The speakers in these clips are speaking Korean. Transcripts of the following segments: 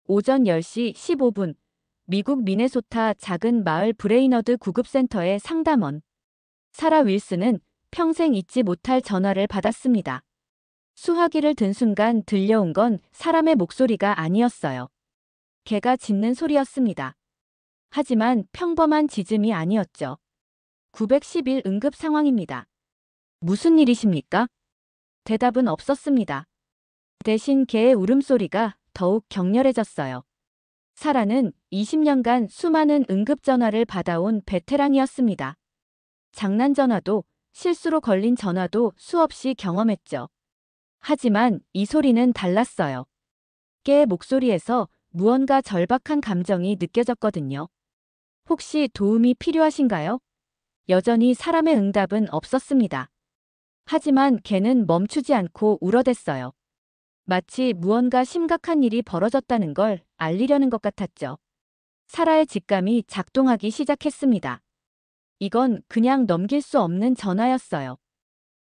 오전 10시 15분 미국 미네소타 작은 마을 브레이너드 구급센터의 상담원 사라 윌슨은 평생 잊지 못할 전화를 받았습니다. 수화기를 든 순간 들려온 건 사람의 목소리가 아니었어요. 개가 짖는 소리였습니다. 하지만 평범한 짖음이 아니었죠. 911 응급 상황입니다. 무슨 일이십니까? 대답은 없었습니다. 대신 개의 울음소리가 더욱 격렬해졌어요. 사라는 20년간 수많은 응급전화를 받아온 베테랑이었습니다. 장난전화도 실수로 걸린 전화도 수없이 경험했죠. 하지만 이 소리는 달랐어요. 개의 목소리에서 무언가 절박한 감정이 느껴졌거든요. 혹시 도움이 필요하신가요? 여전히 사람의 응답은 없었습니다. 하지만 개는 멈추지 않고 울어댔어요. 마치 무언가 심각한 일이 벌어졌다는 걸 알리려는 것 같았죠. 사라의 직감이 작동하기 시작했습니다. 이건 그냥 넘길 수 없는 전화였어요.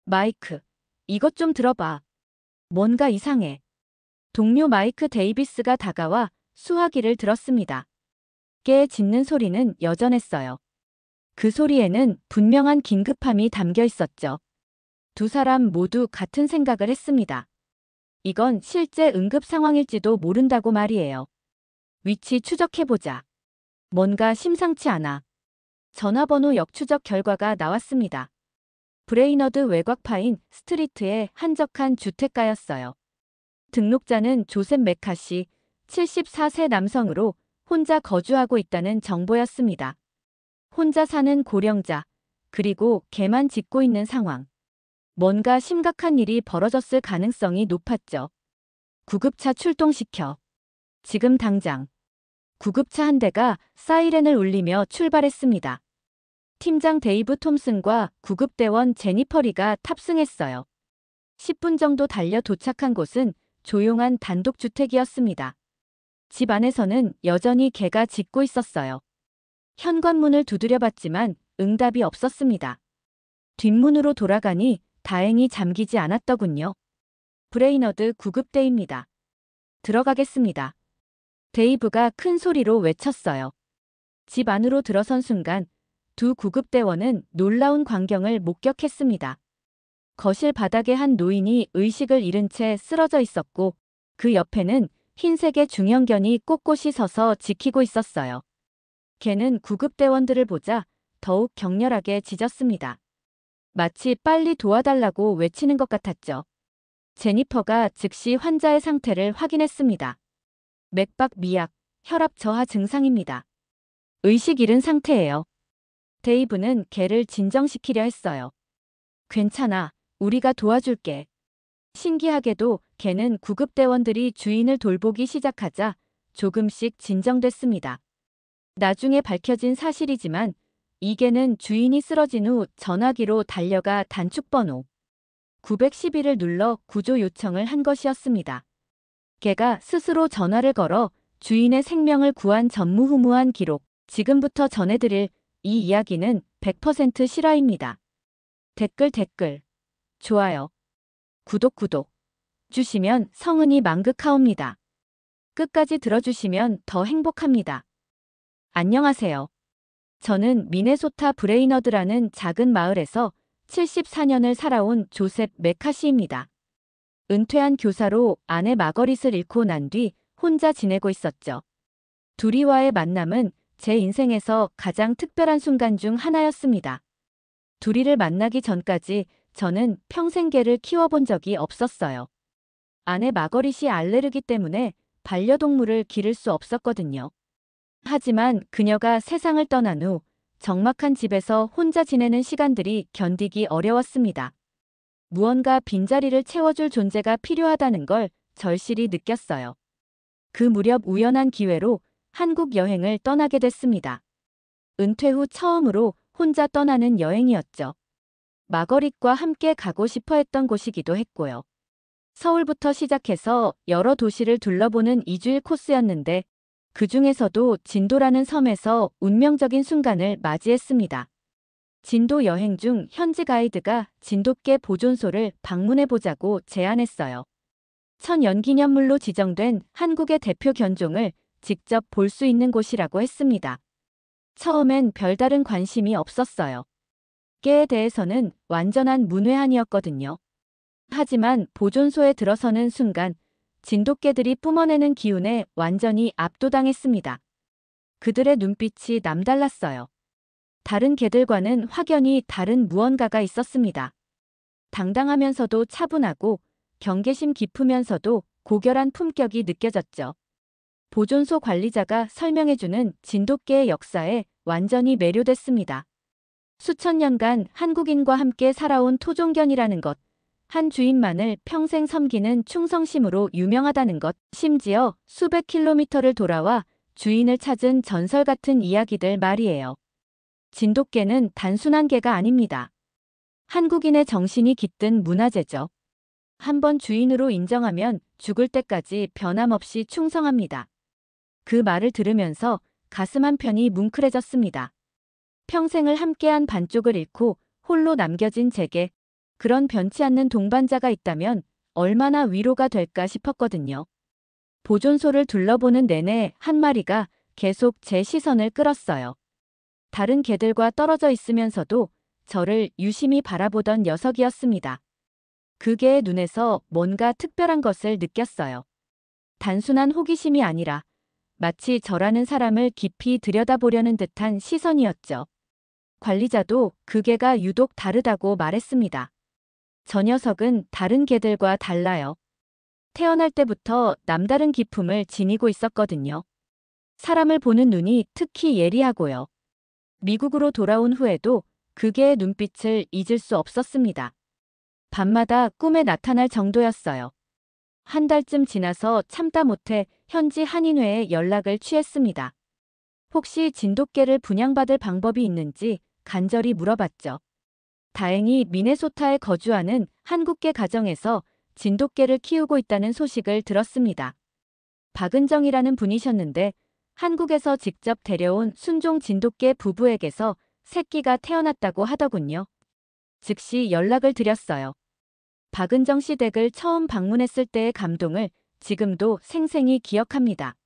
마이크, 이것 좀 들어봐. 뭔가 이상해. 동료 마이크 데이비스가 다가와 수화기를 들었습니다. 개의 짖는 소리는 여전했어요. 그 소리에는 분명한 긴급함이 담겨 있었죠. 두 사람 모두 같은 생각을 했습니다. 이건 실제 응급 상황일지도 모른다고 말이에요. 위치 추적해보자. 뭔가 심상치 않아. 전화번호 역추적 결과가 나왔습니다. 브레이너드 외곽 파인 스트리트의 한적한 주택가였어요. 등록자는 조셉 메카시, 74세 남성으로 혼자 거주하고 있다는 정보였습니다. 혼자 사는 고령자, 그리고 개만 짖고 있는 상황. 뭔가 심각한 일이 벌어졌을 가능성이 높았죠. 구급차 출동시켜. 지금 당장. 구급차 한 대가 사이렌을 울리며 출발했습니다. 팀장 데이브 톰슨과 구급대원 제니퍼 리가 탑승했어요. 10분 정도 달려 도착한 곳은 조용한 단독주택이었습니다. 집 안에서는 여전히 개가 짖고 있었어요. 현관문을 두드려봤지만 응답이 없었습니다. 뒷문으로 돌아가니 다행히 잠기지 않았더군요. 브레이너드 구급대입니다. 들어가겠습니다. 데이브가 큰 소리로 외쳤어요. 집 안으로 들어선 순간 두 구급대원은 놀라운 광경을 목격했습니다. 거실 바닥에 한 노인이 의식을 잃은 채 쓰러져 있었고 그 옆에는 흰색의 중형견이 꼿꼿이 서서 지키고 있었어요. 개는 구급대원들을 보자 더욱 격렬하게 짖었습니다. 마치 빨리 도와달라고 외치는 것 같았죠. 제니퍼가 즉시 환자의 상태를 확인했습니다. 맥박 미약, 혈압 저하 증상입니다. 의식 잃은 상태예요. 데이브는 개를 진정시키려 했어요. 괜찮아, 우리가 도와줄게. 신기하게도 개는 구급대원들이 주인을 돌보기 시작하자 조금씩 진정됐습니다. 나중에 밝혀진 사실이지만 이 개는 주인이 쓰러진 후 전화기로 달려가 단축번호 911을 눌러 구조 요청을 한 것이었습니다. 개가 스스로 전화를 걸어 주인의 생명을 구한 전무후무한 기록. 지금부터 전해드릴 이 이야기는 100% 실화입니다. 댓글, 좋아요, 구독 주시면 성은이 만극하옵니다. 끝까지 들어주시면 더 행복합니다. 안녕하세요. 저는 미네소타 브레이너드라는 작은 마을에서 74년을 살아온 조셉 메카시입니다. 은퇴한 교사로 아내 마거릿을 잃고 난 뒤 혼자 지내고 있었죠. 둘이와의 만남은 제 인생에서 가장 특별한 순간 중 하나였습니다. 둘이를 만나기 전까지 저는 평생 개를 키워본 적이 없었어요. 아내 마거릿이 알레르기 때문에 반려동물을 기를 수 없었거든요. 하지만 그녀가 세상을 떠난 후 적막한 집에서 혼자 지내는 시간들이 견디기 어려웠습니다. 무언가 빈자리를 채워줄 존재가 필요하다는 걸 절실히 느꼈어요. 그 무렵 우연한 기회로 한국 여행을 떠나게 됐습니다. 은퇴 후 처음으로 혼자 떠나는 여행이었죠. 마거릿과 함께 가고 싶어 했던 곳이기도 했고요. 서울부터 시작해서 여러 도시를 둘러보는 2주일 코스였는데 그 중에서도 진도라는 섬에서 운명적인 순간을 맞이했습니다. 진도 여행 중 현지 가이드가 진돗개 보존소를 방문해보자고 제안했어요. 천연기념물로 지정된 한국의 대표 견종을 직접 볼 수 있는 곳이라고 했습니다. 처음엔 별다른 관심이 없었어요. 깨에 대해서는 완전한 문외한이었거든요. 하지만 보존소에 들어서는 순간 진돗개들이 뿜어내는 기운에 완전히 압도당했습니다. 그들의 눈빛이 남달랐어요. 다른 개들과는 확연히 다른 무언가가 있었습니다. 당당하면서도 차분하고 경계심 깊으면서도 고결한 품격이 느껴졌죠. 보존소 관리자가 설명해주는 진돗개의 역사에 완전히 매료됐습니다. 수천 년간 한국인과 함께 살아온 토종견이라는 것, 한 주인만을 평생 섬기는 충성심으로 유명하다는 것, 심지어 수백 킬로미터를 돌아와 주인을 찾은 전설 같은 이야기들 말이에요. 진돗개는 단순한 개가 아닙니다. 한국인의 정신이 깃든 문화재죠. 한번 주인으로 인정하면 죽을 때까지 변함없이 충성합니다. 그 말을 들으면서 가슴 한편이 뭉클해졌습니다. 평생을 함께한 반쪽을 잃고 홀로 남겨진 제게 그런 변치 않는 동반자가 있다면 얼마나 위로가 될까 싶었거든요. 보존소를 둘러보는 내내 한 마리가 계속 제 시선을 끌었어요. 다른 개들과 떨어져 있으면서도 저를 유심히 바라보던 녀석이었습니다. 그 개의 눈에서 뭔가 특별한 것을 느꼈어요. 단순한 호기심이 아니라 마치 저라는 사람을 깊이 들여다보려는 듯한 시선이었죠. 관리자도 그 개가 유독 다르다고 말했습니다. 저 녀석은 다른 개들과 달라요. 태어날 때부터 남다른 기품을 지니고 있었거든요. 사람을 보는 눈이 특히 예리하고요. 미국으로 돌아온 후에도 그 개의 눈빛을 잊을 수 없었습니다. 밤마다 꿈에 나타날 정도였어요. 한 달쯤 지나서 참다 못해 현지 한인회에 연락을 취했습니다. 혹시 진돗개를 분양받을 방법이 있는지 간절히 물어봤죠. 다행히 미네소타에 거주하는 한국계 가정에서 진돗개를 키우고 있다는 소식을 들었습니다. 박은정이라는 분이셨는데 한국에서 직접 데려온 순종 진돗개 부부에게서 새끼가 태어났다고 하더군요. 즉시 연락을 드렸어요. 박은정 씨 댁을 처음 방문했을 때의 감동을 지금도 생생히 기억합니다.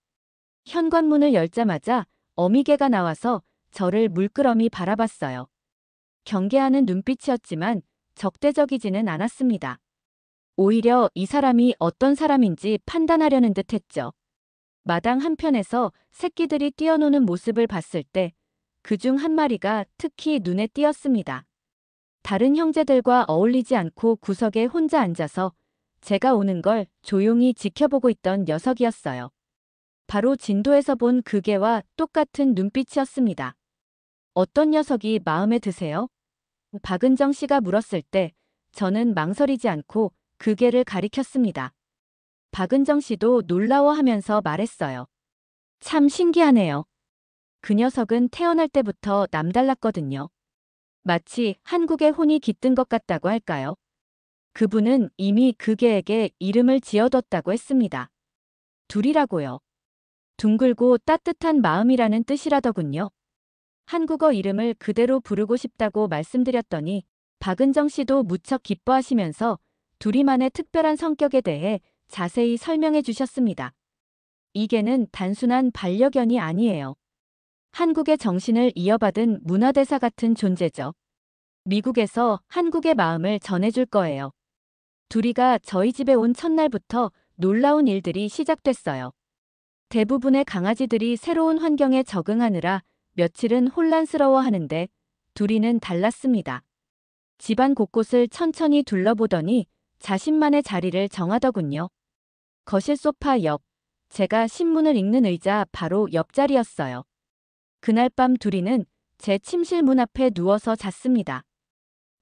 현관문을 열자마자 어미개가 나와서 저를 물끄러미 바라봤어요. 경계하는 눈빛이었지만 적대적이지는 않았습니다. 오히려 이 사람이 어떤 사람인지 판단하려는 듯 했죠. 마당 한편에서 새끼들이 뛰어노는 모습을 봤을 때 그중 한 마리가 특히 눈에 띄었습니다. 다른 형제들과 어울리지 않고 구석에 혼자 앉아서 제가 오는 걸 조용히 지켜보고 있던 녀석이었어요. 바로 진도에서 본 그 개와 똑같은 눈빛이었습니다. 어떤 녀석이 마음에 드세요? 박은정 씨가 물었을 때 저는 망설이지 않고 그 개를 가리켰습니다. 박은정 씨도 놀라워하면서 말했어요. 참 신기하네요. 그 녀석은 태어날 때부터 남달랐거든요. 마치 한국의 혼이 깃든 것 같다고 할까요? 그분은 이미 그 개에게 이름을 지어뒀다고 했습니다. 둘이라고요. 둥글고 따뜻한 마음이라는 뜻이라더군요. 한국어 이름을 그대로 부르고 싶다고 말씀드렸더니 박은정 씨도 무척 기뻐하시면서 둘이만의 특별한 성격에 대해 자세히 설명해 주셨습니다. 이 개는 단순한 반려견이 아니에요. 한국의 정신을 이어받은 문화대사 같은 존재죠. 미국에서 한국의 마음을 전해줄 거예요. 둘이가 저희 집에 온 첫날부터 놀라운 일들이 시작됐어요. 대부분의 강아지들이 새로운 환경에 적응하느라 며칠은 혼란스러워하는데 둘이는 달랐습니다. 집안 곳곳을 천천히 둘러보더니 자신만의 자리를 정하더군요. 거실 소파 옆, 제가 신문을 읽는 의자 바로 옆자리였어요. 그날 밤 둘이는 제 침실 문 앞에 누워서 잤습니다.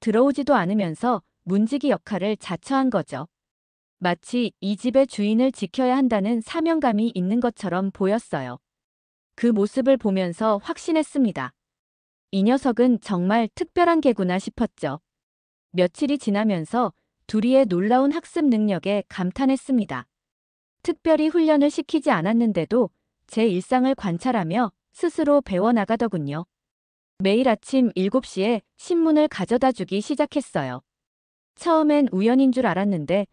들어오지도 않으면서 문지기 역할을 자처한 거죠. 마치 이 집의 주인을 지켜야 한다는 사명감이 있는 것처럼 보였어요. 그 모습을 보면서 확신했습니다. 이 녀석은 정말 특별한 개구나 싶었죠. 며칠이 지나면서 둘이의 놀라운 학습 능력에 감탄했습니다. 특별히 훈련을 시키지 않았는데도 제 일상을 관찰하며 스스로 배워나가더군요. 매일 아침 7시에 신문을 가져다 주기 시작했어요. 처음엔 우연인 줄 알았는데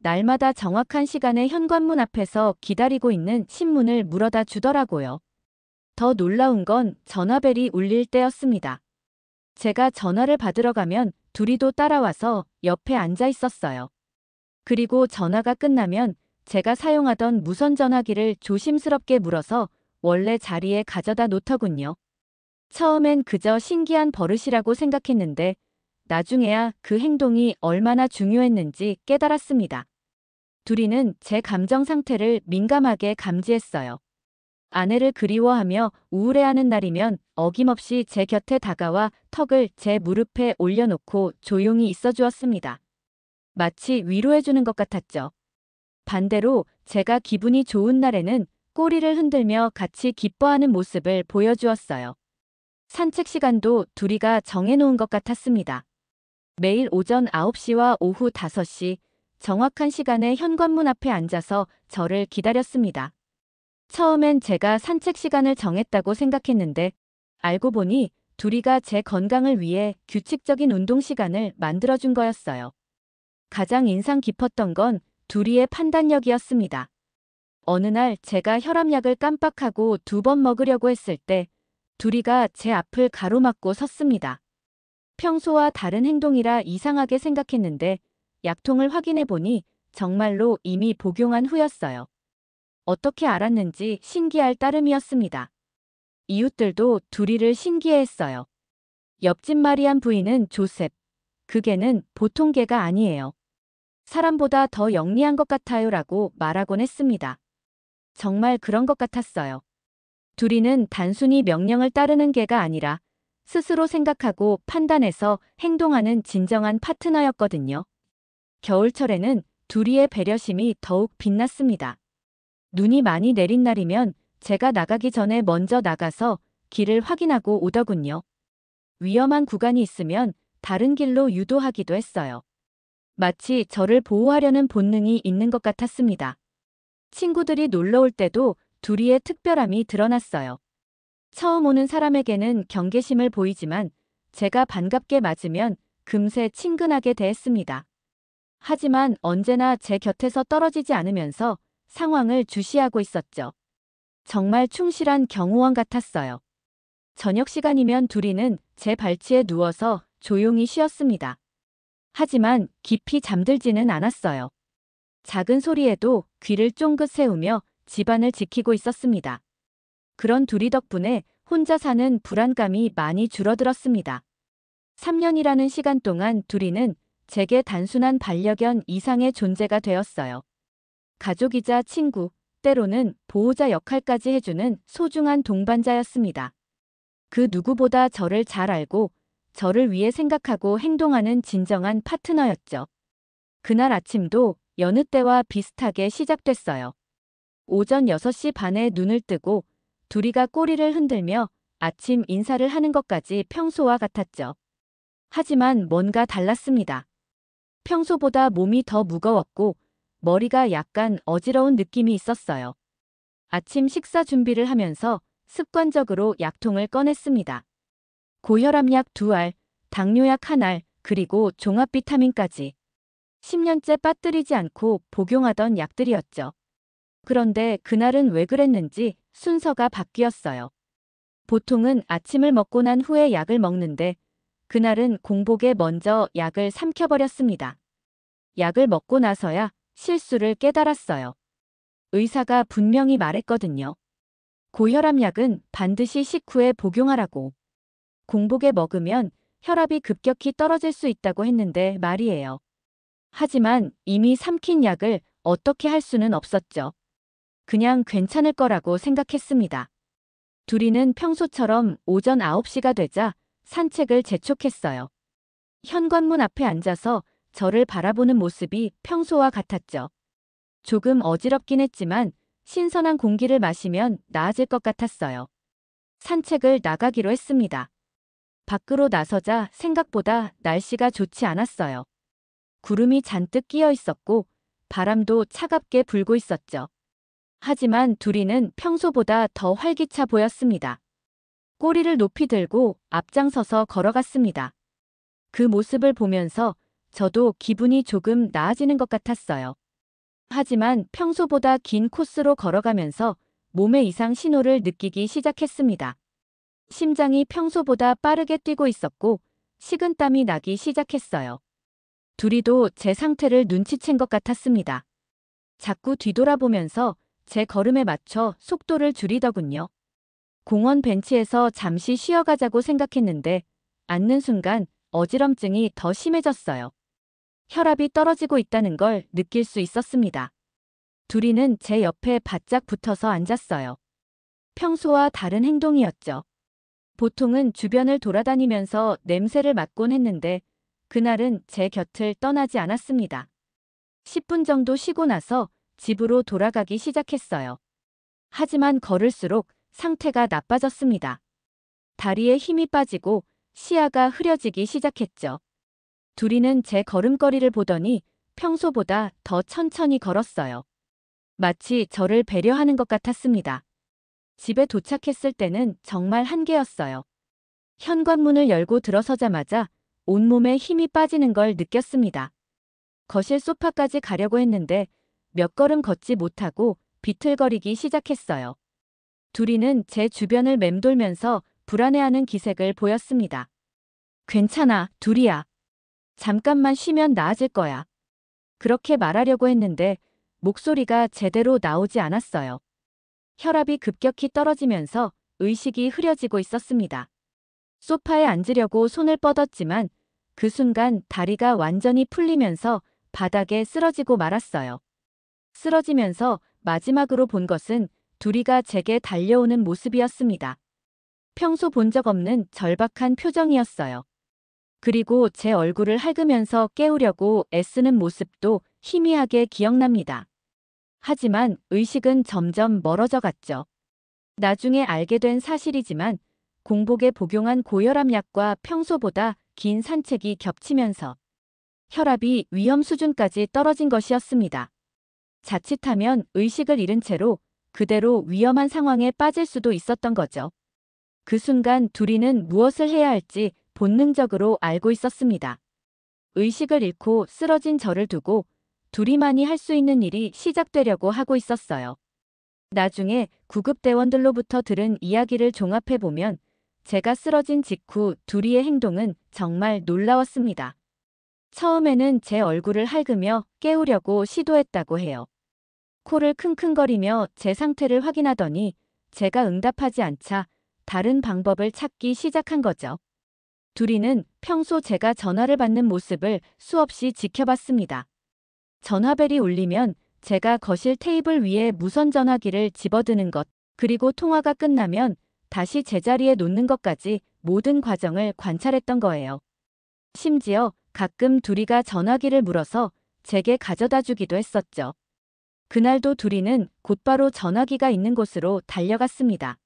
날마다 정확한 시간에 현관문 앞에서 기다리고 있는 신문을 물어다 주더라고요. 더 놀라운 건 전화벨이 울릴 때였습니다. 제가 전화를 받으러 가면 둘이도 따라와서 옆에 앉아 있었어요. 그리고 전화가 끝나면 제가 사용하던 무선 전화기를 조심스럽게 물어서 원래 자리에 가져다 놓더군요. 처음엔 그저 신기한 버릇이라고 생각했는데 나중에야 그 행동이 얼마나 중요했는지 깨달았습니다. 둘이는 제 감정 상태를 민감하게 감지했어요. 아내를 그리워하며 우울해하는 날이면 어김없이 제 곁에 다가와 턱을 제 무릎에 올려놓고 조용히 있어 주었습니다. 마치 위로해주는 것 같았죠. 반대로 제가 기분이 좋은 날에는 꼬리를 흔들며 같이 기뻐하는 모습을 보여주었어요. 산책 시간도 둘이가 정해놓은 것 같았습니다. 매일 오전 9시와 오후 5시 정확한 시간에 현관문 앞에 앉아서 저를 기다렸습니다. 처음엔 제가 산책 시간을 정했다고 생각했는데 알고 보니 둘이가 제 건강을 위해 규칙적인 운동 시간을 만들어준 거였어요. 가장 인상 깊었던 건 둘이의 판단력이었습니다. 어느 날 제가 혈압약을 깜빡하고 2번 먹으려고 했을 때 둘이가 제 앞을 가로막고 섰습니다. 평소와 다른 행동이라 이상하게 생각했는데 약통을 확인해 보니 정말로 이미 복용한 후였어요. 어떻게 알았는지 신기할 따름이었습니다. 이웃들도 둘이를 신기해했어요. 옆집 마리안 부인은 조셉. 그 개는 보통 개가 아니에요. 사람보다 더 영리한 것 같아요라고 말하곤 했습니다. 정말 그런 것 같았어요. 둘이는 단순히 명령을 따르는 개가 아니라 스스로 생각하고 판단해서 행동하는 진정한 파트너였거든요. 겨울철에는 둘이의 배려심이 더욱 빛났습니다. 눈이 많이 내린 날이면 제가 나가기 전에 먼저 나가서 길을 확인하고 오더군요. 위험한 구간이 있으면 다른 길로 유도하기도 했어요. 마치 저를 보호하려는 본능이 있는 것 같았습니다. 친구들이 놀러 올 때도 둘이의 특별함이 드러났어요. 처음 오는 사람에게는 경계심을 보이지만 제가 반갑게 맞으면 금세 친근하게 대했습니다. 하지만 언제나 제 곁에서 떨어지지 않으면서 상황을 주시하고 있었죠. 정말 충실한 경호원 같았어요. 저녁 시간이면 둘이는 제 발치에 누워서 조용히 쉬었습니다. 하지만 깊이 잠들지는 않았어요. 작은 소리에도 귀를 쫑긋 세우며 집안을 지키고 있었습니다. 그런 둘이 덕분에 혼자 사는 불안감이 많이 줄어들었습니다. 3년이라는 시간 동안 둘이는 제게 단순한 반려견 이상의 존재가 되었어요. 가족이자 친구, 때로는 보호자 역할까지 해주는 소중한 동반자였습니다. 그 누구보다 저를 잘 알고 저를 위해 생각하고 행동하는 진정한 파트너였죠. 그날 아침도 여느 때와 비슷하게 시작됐어요. 오전 6시 반에 눈을 뜨고 둘이가 꼬리를 흔들며 아침 인사를 하는 것까지 평소와 같았죠. 하지만 뭔가 달랐습니다. 평소보다 몸이 더 무거웠고 머리가 약간 어지러운 느낌이 있었어요. 아침 식사 준비를 하면서 습관적으로 약통을 꺼냈습니다. 고혈압약 2알, 당뇨약 1알, 그리고 종합 비타민까지. 10년째 빠뜨리지 않고 복용하던 약들이었죠. 그런데 그날은 왜 그랬는지 순서가 바뀌었어요. 보통은 아침을 먹고 난 후에 약을 먹는데 그날은 공복에 먼저 약을 삼켜버렸습니다. 약을 먹고 나서야 실수를 깨달았어요. 의사가 분명히 말했거든요. 고혈압약은 반드시 식후에 복용하라고. 공복에 먹으면 혈압이 급격히 떨어질 수 있다고 했는데 말이에요. 하지만 이미 삼킨 약을 어떻게 할 수는 없었죠. 그냥 괜찮을 거라고 생각했습니다. 둘이는 평소처럼 오전 9시가 되자 산책을 재촉했어요. 현관문 앞에 앉아서 저를 바라보는 모습이 평소와 같았죠. 조금 어지럽긴 했지만 신선한 공기를 마시면 나아질 것 같았어요. 산책을 나가기로 했습니다. 밖으로 나서자 생각보다 날씨가 좋지 않았어요. 구름이 잔뜩 끼어 있었고 바람도 차갑게 불고 있었죠. 하지만 둘이는 평소보다 더 활기차 보였습니다. 꼬리를 높이 들고 앞장서서 걸어갔습니다. 그 모습을 보면서 저도 기분이 조금 나아지는 것 같았어요. 하지만 평소보다 긴 코스로 걸어가면서 몸의 이상 신호를 느끼기 시작했습니다. 심장이 평소보다 빠르게 뛰고 있었고 식은땀이 나기 시작했어요. 둘이도 제 상태를 눈치챈 것 같았습니다. 자꾸 뒤돌아보면서 제 걸음에 맞춰 속도를 줄이더군요. 공원 벤치에서 잠시 쉬어가자고 생각했는데 앉는 순간 어지럼증이 더 심해졌어요. 혈압이 떨어지고 있다는 걸 느낄 수 있었습니다. 둘이는 제 옆에 바짝 붙어서 앉았어요. 평소와 다른 행동이었죠. 보통은 주변을 돌아다니면서 냄새를 맡곤 했는데 그날은 제 곁을 떠나지 않았습니다. 10분 정도 쉬고 나서 집으로 돌아가기 시작했어요. 하지만 걸을수록 상태가 나빠졌습니다. 다리에 힘이 빠지고 시야가 흐려지기 시작했죠. 둘이는 제 걸음걸이를 보더니 평소보다 더 천천히 걸었어요. 마치 저를 배려하는 것 같았습니다. 집에 도착했을 때는 정말 한계였어요. 현관문을 열고 들어서자마자 온몸에 힘이 빠지는 걸 느꼈습니다. 거실 소파까지 가려고 했는데 몇 걸음 걷지 못하고 비틀거리기 시작했어요. 둘이는 제 주변을 맴돌면서 불안해하는 기색을 보였습니다. 괜찮아, 둘이야. 잠깐만 쉬면 나아질 거야. 그렇게 말하려고 했는데 목소리가 제대로 나오지 않았어요. 혈압이 급격히 떨어지면서 의식이 흐려지고 있었습니다. 소파에 앉으려고 손을 뻗었지만 그 순간 다리가 완전히 풀리면서 바닥에 쓰러지고 말았어요. 쓰러지면서 마지막으로 본 것은 둘이가 제게 달려오는 모습이었습니다. 평소 본 적 없는 절박한 표정이었어요. 그리고 제 얼굴을 핥으면서 깨우려고 애쓰는 모습도 희미하게 기억납니다. 하지만 의식은 점점 멀어져 갔죠. 나중에 알게 된 사실이지만 공복에 복용한 고혈압 약과 평소보다 긴 산책이 겹치면서 혈압이 위험 수준까지 떨어진 것이었습니다. 자칫하면 의식을 잃은 채로 그대로 위험한 상황에 빠질 수도 있었던 거죠. 그 순간 둘이는 무엇을 해야 할지 본능적으로 알고 있었습니다. 의식을 잃고 쓰러진 저를 두고 둘이만이 할 수 있는 일이 시작되려고 하고 있었어요. 나중에 구급대원들로부터 들은 이야기를 종합해보면 제가 쓰러진 직후 둘이의 행동은 정말 놀라웠습니다. 처음에는 제 얼굴을 핥으며 깨우려고 시도했다고 해요. 코를 킁킁거리며 제 상태를 확인하더니 제가 응답하지 않자 다른 방법을 찾기 시작한 거죠. 둘이는 평소 제가 전화를 받는 모습을 수없이 지켜봤습니다. 전화벨이 울리면 제가 거실 테이블 위에 무선 전화기를 집어드는 것, 그리고 통화가 끝나면 다시 제자리에 놓는 것까지 모든 과정을 관찰했던 거예요. 심지어 가끔 둘이가 전화기를 물어서 제게 가져다 주기도 했었죠. 그날도 둘이는 곧바로 전화기가 있는 곳으로 달려갔습니다.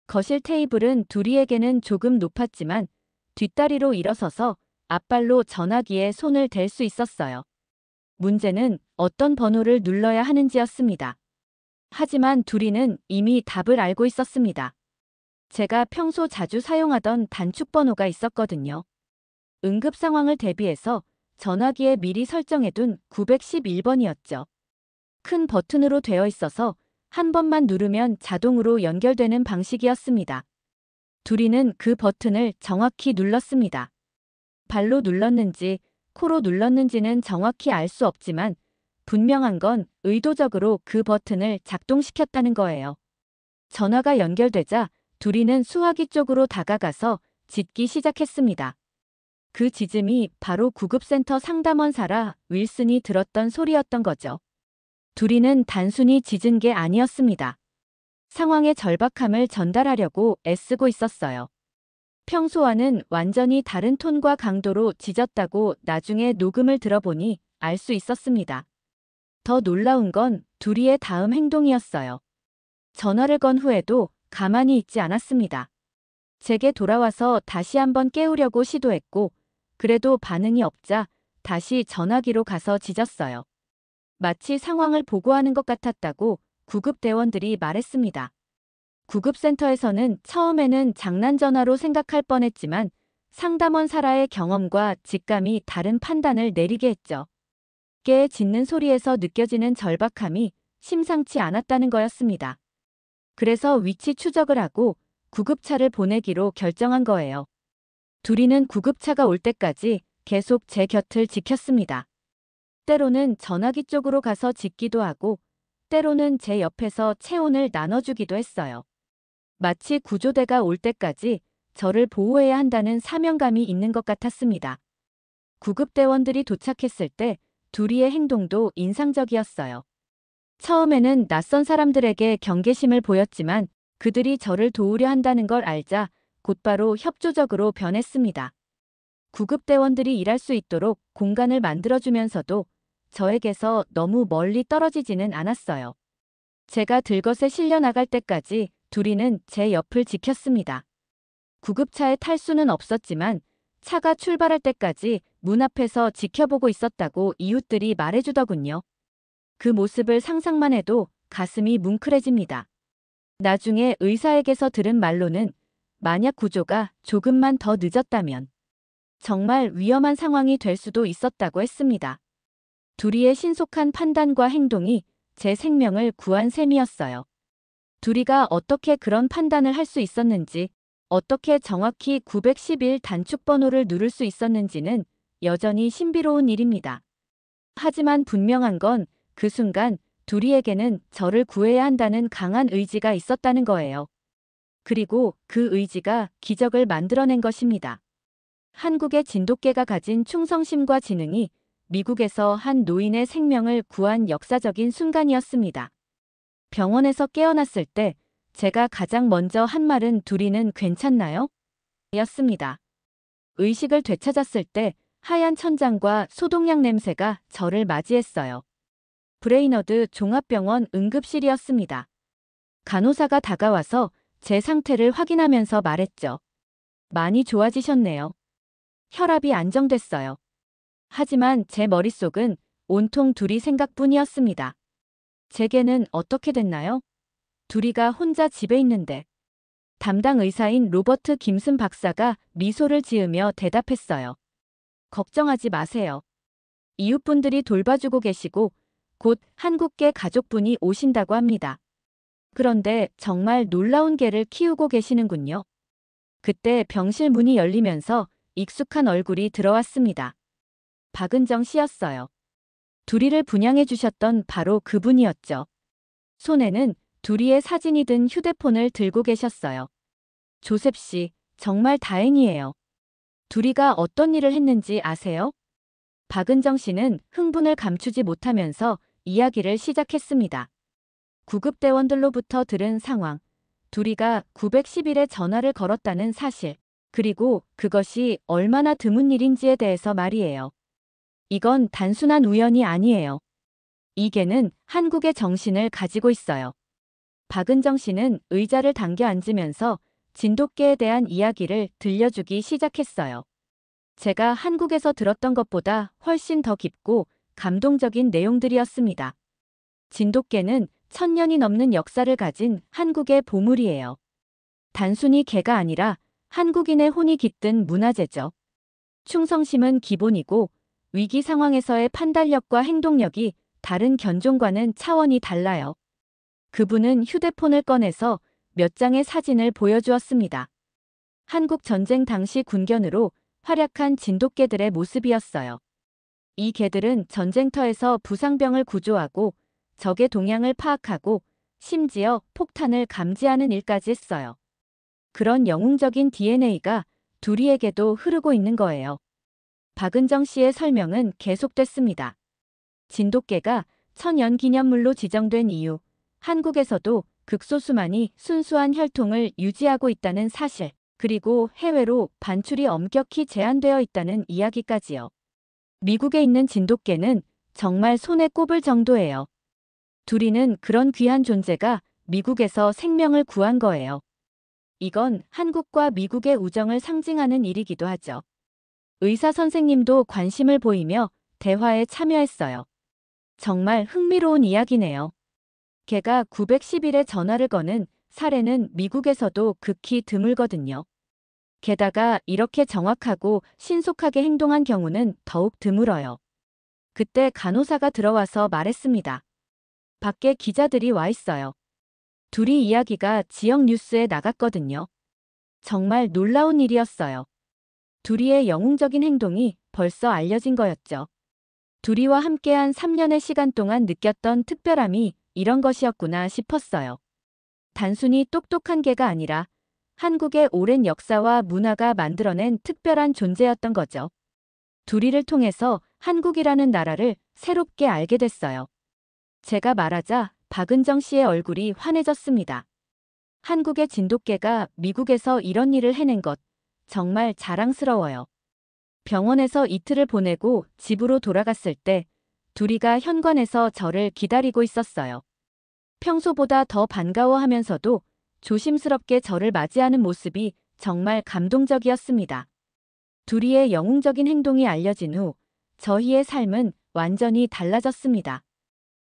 거실 테이블은 둘이에게는 조금 높았지만 뒷다리로 일어서서 앞발로 전화기에 손을 댈 수 있었어요. 문제는 어떤 번호를 눌러야 하는지였습니다. 하지만 둘이는 이미 답을 알고 있었습니다. 제가 평소 자주 사용하던 단축번호가 있었거든요. 응급 상황을 대비해서 전화기에 미리 설정해둔 911번이었죠. 큰 버튼으로 되어 있어서 한 번만 누르면 자동으로 연결되는 방식이었습니다. 둘이는 그 버튼을 정확히 눌렀습니다. 발로 눌렀는지 코로 눌렀는지는 정확히 알 수 없지만 분명한 건 의도적으로 그 버튼을 작동시켰다는 거예요. 전화가 연결되자 둘이는 수화기 쪽으로 다가가서 짖기 시작했습니다. 그 짖음이 바로 구급센터 상담원 사라 윌슨이 들었던 소리였던 거죠. 둘이는 단순히 짖은 게 아니었습니다. 상황의 절박함을 전달하려고 애쓰고 있었어요. 평소와는 완전히 다른 톤과 강도로 짖었다고 나중에 녹음을 들어보니 알 수 있었습니다. 더 놀라운 건 둘이의 다음 행동이었어요. 전화를 건 후에도 가만히 있지 않았습니다. 제게 돌아와서 다시 한번 깨우려고 시도했고 그래도 반응이 없자 다시 전화기로 가서 짖었어요. 마치 상황을 보고하는 것 같았다고 구급대원들이 말했습니다. 구급센터에서는 처음에는 장난 전화로 생각할 뻔했지만 상담원 사라의 경험과 직감이 다른 판단을 내리게 했죠. 깨 짖는 소리에서 느껴지는 절박함이 심상치 않았다는 거였습니다. 그래서 위치 추적을 하고 구급차를 보내기로 결정한 거예요. 둘이는 구급차가 올 때까지 계속 제 곁을 지켰습니다. 때로는 전화기 쪽으로 가서 짖기도 하고 때로는 제 옆에서 체온을 나눠주기도 했어요. 마치 구조대가 올 때까지 저를 보호해야 한다는 사명감이 있는 것 같았습니다. 구급대원들이 도착했을 때 둘이의 행동도 인상적이었어요. 처음에는 낯선 사람들에게 경계심을 보였지만 그들이 저를 도우려 한다는 걸 알자 곧바로 협조적으로 변했습니다. 구급대원들이 일할 수 있도록 공간을 만들어주면서도 저에게서 너무 멀리 떨어지지는 않았어요. 제가 들것에 실려 나갈 때까지 둘이는 제 옆을 지켰습니다. 구급차에 탈 수는 없었지만 차가 출발할 때까지 문 앞에서 지켜보고 있었다고 이웃들이 말해주더군요. 그 모습을 상상만 해도 가슴이 뭉클해집니다. 나중에 의사에게서 들은 말로는 만약 구조가 조금만 더 늦었다면 정말 위험한 상황이 될 수도 있었다고 했습니다. 둘이의 신속한 판단과 행동이 제 생명을 구한 셈이었어요. 둘이가 어떻게 그런 판단을 할 수 있었는지, 어떻게 정확히 911 단축번호를 누를 수 있었는지는 여전히 신비로운 일입니다. 하지만 분명한 건 그 순간 둘이에게는 저를 구해야 한다는 강한 의지가 있었다는 거예요. 그리고 그 의지가 기적을 만들어낸 것입니다. 한국의 진돗개가 가진 충성심과 지능이 미국에서 한 노인의 생명을 구한 역사적인 순간이었습니다. 병원에서 깨어났을 때 제가 가장 먼저 한 말은 둘이는 괜찮나요? 였습니다. 의식을 되찾았을 때 하얀 천장과 소독약 냄새가 저를 맞이했어요. 브레이너드 종합병원 응급실이었습니다. 간호사가 다가와서 제 상태를 확인하면서 말했죠. 많이 좋아지셨네요. 혈압이 안정됐어요. 하지만 제 머릿속은 온통 둘이 생각뿐이었습니다. 제게는 어떻게 됐나요? 둘이가 혼자 집에 있는데. 담당 의사인 로버트 김슨 박사가 미소를 지으며 대답했어요. 걱정하지 마세요. 이웃분들이 돌봐주고 계시고 곧 한국계 가족분이 오신다고 합니다. 그런데 정말 놀라운 개를 키우고 계시는군요. 그때 병실 문이 열리면서 익숙한 얼굴이 들어왔습니다. 박은정 씨였어요. 둘이를 분양해 주셨던 바로 그분이었죠. 손에는 둘이의 사진이 든 휴대폰을 들고 계셨어요. 조셉 씨, 정말 다행이에요. 둘이가 어떤 일을 했는지 아세요? 박은정 씨는 흥분을 감추지 못하면서 이야기를 시작했습니다. 구급대원들로부터 들은 상황, 둘이가 911에 전화를 걸었다는 사실, 그리고 그것이 얼마나 드문 일인지에 대해서 말이에요. 이건 단순한 우연이 아니에요. 이 개는 한국의 정신을 가지고 있어요. 박은정 씨는 의자를 당겨 앉으면서 진돗개에 대한 이야기를 들려주기 시작했어요. 제가 한국에서 들었던 것보다 훨씬 더 깊고 감동적인 내용들이었습니다. 진돗개는 1000년이 넘는 역사를 가진 한국의 보물이에요. 단순히 개가 아니라 한국인의 혼이 깃든 문화재죠. 충성심은 기본이고 위기 상황에서의 판단력과 행동력이 다른 견종과는 차원이 달라요. 그분은 휴대폰을 꺼내서 몇 장의 사진을 보여주었습니다. 한국 전쟁 당시 군견으로 활약한 진돗개들의 모습이었어요. 이 개들은 전쟁터에서 부상병을 구조하고 적의 동향을 파악하고 심지어 폭탄을 감지하는 일까지 했어요. 그런 영웅적인 DNA가 둘이에게도 흐르고 있는 거예요. 박은정 씨의 설명은 계속됐습니다. 진돗개가 천연 기념물로 지정된 이유, 한국에서도 극소수만이 순수한 혈통을 유지하고 있다는 사실, 그리고 해외로 반출이 엄격히 제한되어 있다는 이야기까지요. 미국에 있는 진돗개는 정말 손에 꼽을 정도예요. 둘이는 그런 귀한 존재가 미국에서 생명을 구한 거예요. 이건 한국과 미국의 우정을 상징하는 일이기도 하죠. 의사 선생님도 관심을 보이며 대화에 참여했어요. 정말 흥미로운 이야기네요. 개가 911에 전화를 거는 사례는 미국에서도 극히 드물거든요. 게다가 이렇게 정확하고 신속하게 행동한 경우는 더욱 드물어요. 그때 간호사가 들어와서 말했습니다. 밖에 기자들이 와 있어요. 둘이 이야기가 지역 뉴스에 나갔거든요. 정말 놀라운 일이었어요. 둘이의 영웅적인 행동이 벌써 알려진 거였죠. 둘이와 함께한 3년의 시간 동안 느꼈던 특별함이 이런 것이었구나 싶었어요. 단순히 똑똑한 개가 아니라 한국의 오랜 역사와 문화가 만들어낸 특별한 존재였던 거죠. 둘이를 통해서 한국이라는 나라를 새롭게 알게 됐어요. 제가 말하자 박은정 씨의 얼굴이 환해졌습니다. 한국의 진돗개가 미국에서 이런 일을 해낸 것, 정말 자랑스러워요. 병원에서 이틀을 보내고 집으로 돌아갔을 때 둘이가 현관에서 저를 기다리고 있었어요. 평소보다 더 반가워하면서도 조심스럽게 저를 맞이하는 모습이 정말 감동적이었습니다. 둘이의 영웅적인 행동이 알려진 후 저희의 삶은 완전히 달라졌습니다.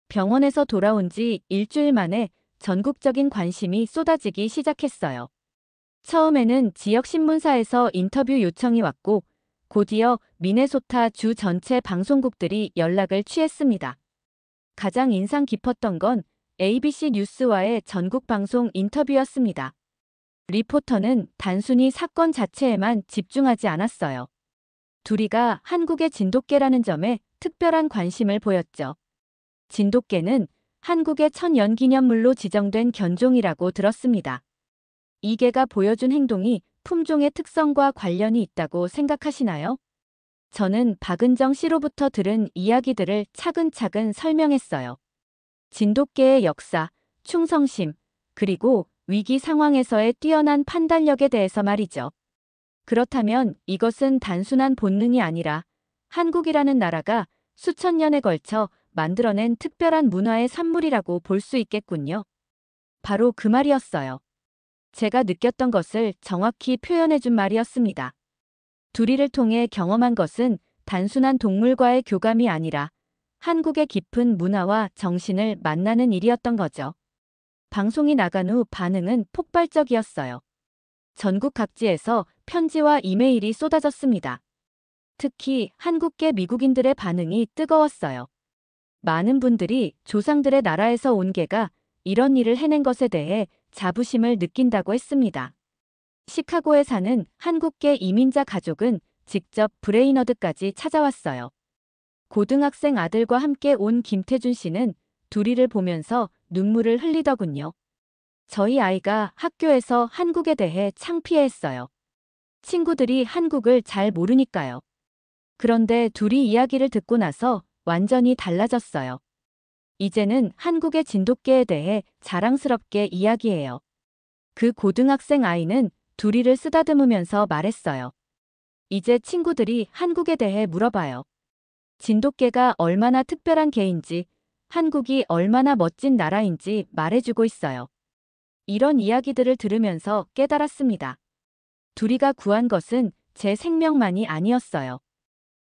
병원에서 돌아온 지 일주일 만에 전국적인 관심이 쏟아지기 시작했어요. 처음에는 지역 신문사에서 인터뷰 요청이 왔고 곧이어 미네소타 주 전체 방송국들이 연락을 취했습니다. 가장 인상 깊었던 건 ABC 뉴스와의 전국 방송 인터뷰였습니다. 리포터는 단순히 사건 자체에만 집중하지 않았어요. 둘이가 한국의 진돗개라는 점에 특별한 관심을 보였죠. 진돗개는 한국의 천연기념물로 지정된 견종이라고 들었습니다. 이 개가 보여준 행동이 품종의 특성과 관련이 있다고 생각하시나요? 저는 박은정 씨로부터 들은 이야기들을 차근차근 설명했어요. 진돗개의 역사, 충성심, 그리고 위기 상황에서의 뛰어난 판단력에 대해서 말이죠. 그렇다면 이것은 단순한 본능이 아니라 한국이라는 나라가 수천 년에 걸쳐 만들어낸 특별한 문화의 산물이라고 볼 수 있겠군요. 바로 그 말이었어요. 제가 느꼈던 것을 정확히 표현해준 말이었습니다. 둘이를 통해 경험한 것은 단순한 동물과의 교감이 아니라 한국의 깊은 문화와 정신을 만나는 일이었던 거죠. 방송이 나간 후 반응은 폭발적이었어요. 전국 각지에서 편지와 이메일이 쏟아졌습니다. 특히 한국계 미국인들의 반응이 뜨거웠어요. 많은 분들이 조상들의 나라에서 온 개가 이런 일을 해낸 것에 대해 자부심을 느낀다고 했습니다. 시카고에 사는 한국계 이민자 가족은 직접 브레이너드까지 찾아왔어요. 고등학생 아들과 함께 온 김태준 씨는 둘이를 보면서 눈물을 흘리더군요. 저희 아이가 학교에서 한국에 대해 창피해했어요. 친구들이 한국을 잘 모르니까요. 그런데 둘이 이야기를 듣고 나서 완전히 달라졌어요. 이제는 한국의 진돗개에 대해 자랑스럽게 이야기해요. 그 고등학생 아이는 둘이를 쓰다듬으면서 말했어요. 이제 친구들이 한국에 대해 물어봐요. 진돗개가 얼마나 특별한 개인지, 한국이 얼마나 멋진 나라인지 말해주고 있어요. 이런 이야기들을 들으면서 깨달았습니다. 둘이가 구한 것은 제 생명만이 아니었어요.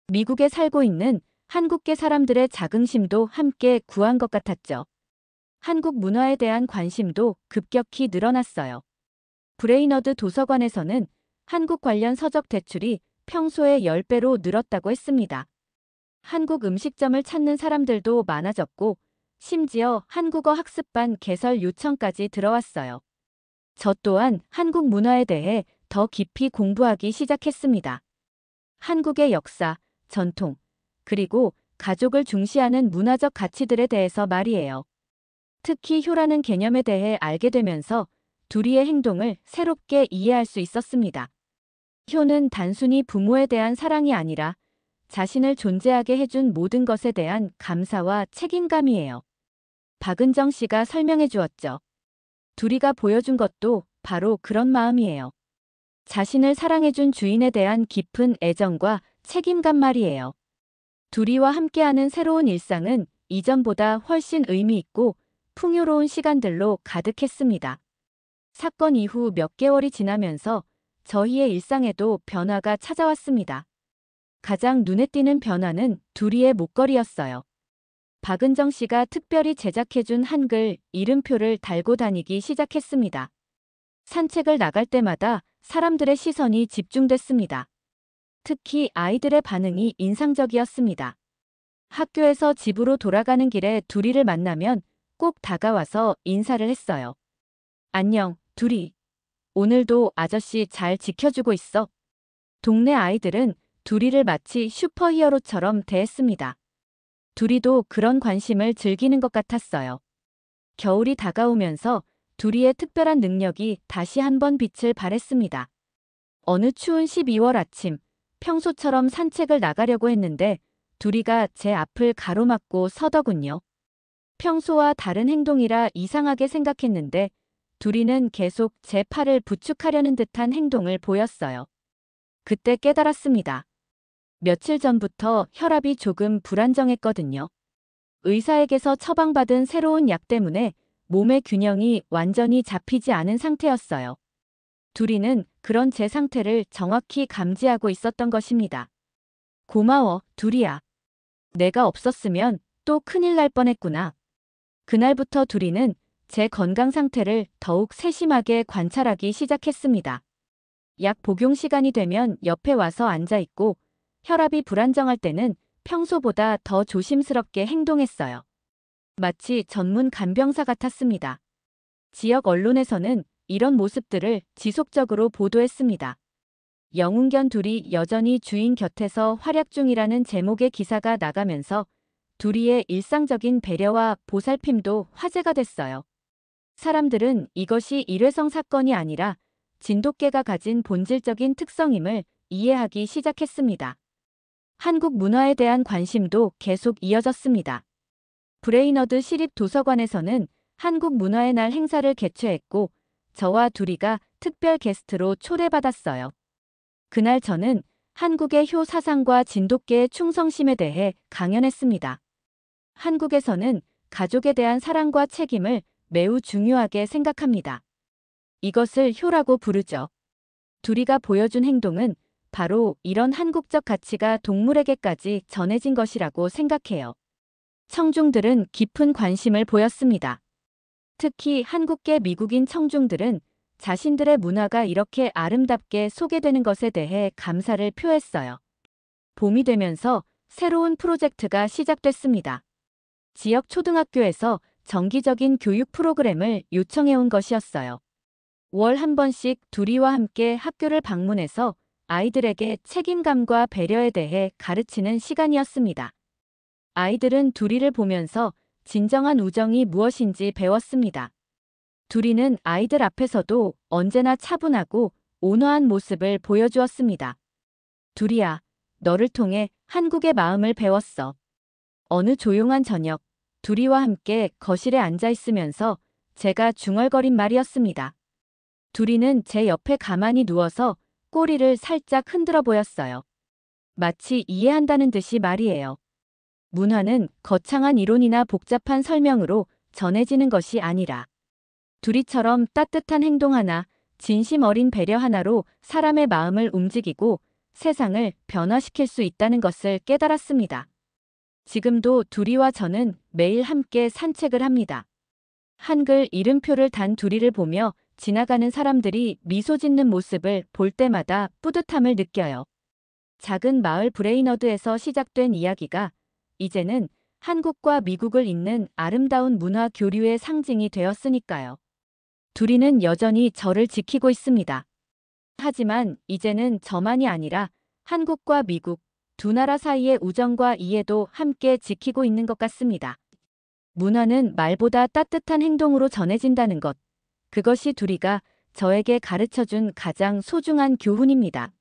미국에 살고 있는 한국계 사람들의 자긍심도 함께 구한 것 같았죠. 한국 문화에 대한 관심도 급격히 늘어났어요. 브레이너드 도서관에서는 한국 관련 서적 대출이 평소의 10배로 늘었다고 했습니다. 한국 음식점을 찾는 사람들도 많아졌고 심지어 한국어 학습반 개설 요청까지 들어왔어요. 저 또한 한국 문화에 대해 더 깊이 공부하기 시작했습니다. 한국의 역사, 전통, 그리고 가족을 중시하는 문화적 가치들에 대해서 말이에요. 특히 효라는 개념에 대해 알게 되면서 둘이의 행동을 새롭게 이해할 수 있었습니다. 효는 단순히 부모에 대한 사랑이 아니라 자신을 존재하게 해준 모든 것에 대한 감사와 책임감이에요. 박은정 씨가 설명해 주었죠. 둘이가 보여준 것도 바로 그런 마음이에요. 자신을 사랑해준 주인에 대한 깊은 애정과 책임감 말이에요. 둘이와 함께하는 새로운 일상은 이전보다 훨씬 의미 있고 풍요로운 시간들로 가득했습니다. 사건 이후 몇 개월이 지나면서 저희의 일상에도 변화가 찾아왔습니다. 가장 눈에 띄는 변화는 둘이의 목걸이였어요. 박은정 씨가 특별히 제작해준 한글 이름표를 달고 다니기 시작했습니다. 산책을 나갈 때마다 사람들의 시선이 집중됐습니다. 특히 아이들의 반응이 인상적이었습니다. 학교에서 집으로 돌아가는 길에 둘이를 만나면 꼭 다가와서 인사를 했어요. 안녕, 둘이. 오늘도 아저씨 잘 지켜주고 있어. 동네 아이들은 둘이를 마치 슈퍼히어로처럼 대했습니다. 둘이도 그런 관심을 즐기는 것 같았어요. 겨울이 다가오면서 둘이의 특별한 능력이 다시 한번 빛을 발했습니다. 어느 추운 12월 아침, 평소처럼 산책을 나가려고 했는데 둘이가 제 앞을 가로막고 서더군요. 평소와 다른 행동이라 이상하게 생각했는데 둘이는 계속 제 팔을 부축하려는 듯한 행동을 보였어요. 그때 깨달았습니다. 며칠 전부터 혈압이 조금 불안정했거든요. 의사에게서 처방받은 새로운 약 때문에 몸의 균형이 완전히 잡히지 않은 상태였어요. 둘이는 그런 제 상태를 정확히 감지하고 있었던 것입니다. 고마워, 둘이야. 내가 없었으면 또 큰일 날 뻔했구나. 그날부터 둘이는 제 건강 상태를 더욱 세심하게 관찰하기 시작했습니다. 약 복용 시간이 되면 옆에 와서 앉아 있고 혈압이 불안정할 때는 평소보다 더 조심스럽게 행동했어요. 마치 전문 간병사 같았습니다. 지역 언론에서는 이런 모습들을 지속적으로 보도했습니다. 영웅견 둘이 여전히 주인 곁에서 활약 중이라는 제목의 기사가 나가면서 둘이의 일상적인 배려와 보살핌도 화제가 됐어요. 사람들은 이것이 일회성 사건이 아니라 진돗개가 가진 본질적인 특성임을 이해하기 시작했습니다. 한국 문화에 대한 관심도 계속 이어졌습니다. 브레이너드 시립도서관에서는 한국 문화의 날 행사를 개최했고 저와 둘이가 특별 게스트로 초대받았어요. 그날 저는 한국의 효 사상과 진돗개의 충성심에 대해 강연했습니다. 한국에서는 가족에 대한 사랑과 책임을 매우 중요하게 생각합니다. 이것을 효라고 부르죠. 둘이가 보여준 행동은 바로 이런 한국적 가치가 동물에게까지 전해진 것이라고 생각해요. 청중들은 깊은 관심을 보였습니다. 특히 한국계 미국인 청중들은 자신들의 문화가 이렇게 아름답게 소개되는 것에 대해 감사를 표했어요. 봄이 되면서 새로운 프로젝트가 시작됐습니다. 지역 초등학교에서 정기적인 교육 프로그램을 요청해온 것이었어요. 월 한 번씩 둘이와 함께 학교를 방문해서 아이들에게 책임감과 배려에 대해 가르치는 시간이었습니다. 아이들은 둘이를 보면서 진정한 우정이 무엇인지 배웠습니다. 둘이는 아이들 앞에서도 언제나 차분하고 온화한 모습을 보여주었습니다. 둘이야, 너를 통해 한국의 마음을 배웠어. 어느 조용한 저녁, 둘이와 함께 거실에 앉아 있으면서 제가 중얼거린 말이었습니다. 둘이는 제 옆에 가만히 누워서 꼬리를 살짝 흔들어 보였어요. 마치 이해한다는 듯이 말이에요. 문화는 거창한 이론이나 복잡한 설명으로 전해지는 것이 아니라 둘이처럼 따뜻한 행동 하나, 진심 어린 배려 하나로 사람의 마음을 움직이고 세상을 변화시킬 수 있다는 것을 깨달았습니다. 지금도 둘이와 저는 매일 함께 산책을 합니다. 한글 이름표를 단 둘이를 보며 지나가는 사람들이 미소 짓는 모습을 볼 때마다 뿌듯함을 느껴요. 작은 마을 브레이너드에서 시작된 이야기가 이제는 한국과 미국을 잇는 아름다운 문화 교류의 상징이 되었으니까요. 둘이는 여전히 저를 지키고 있습니다. 하지만 이제는 저만이 아니라 한국과 미국 두 나라 사이의 우정과 이해도 함께 지키고 있는 것 같습니다. 문화는 말보다 따뜻한 행동으로 전해진다는 것. 그것이 둘이가 저에게 가르쳐준 가장 소중한 교훈입니다.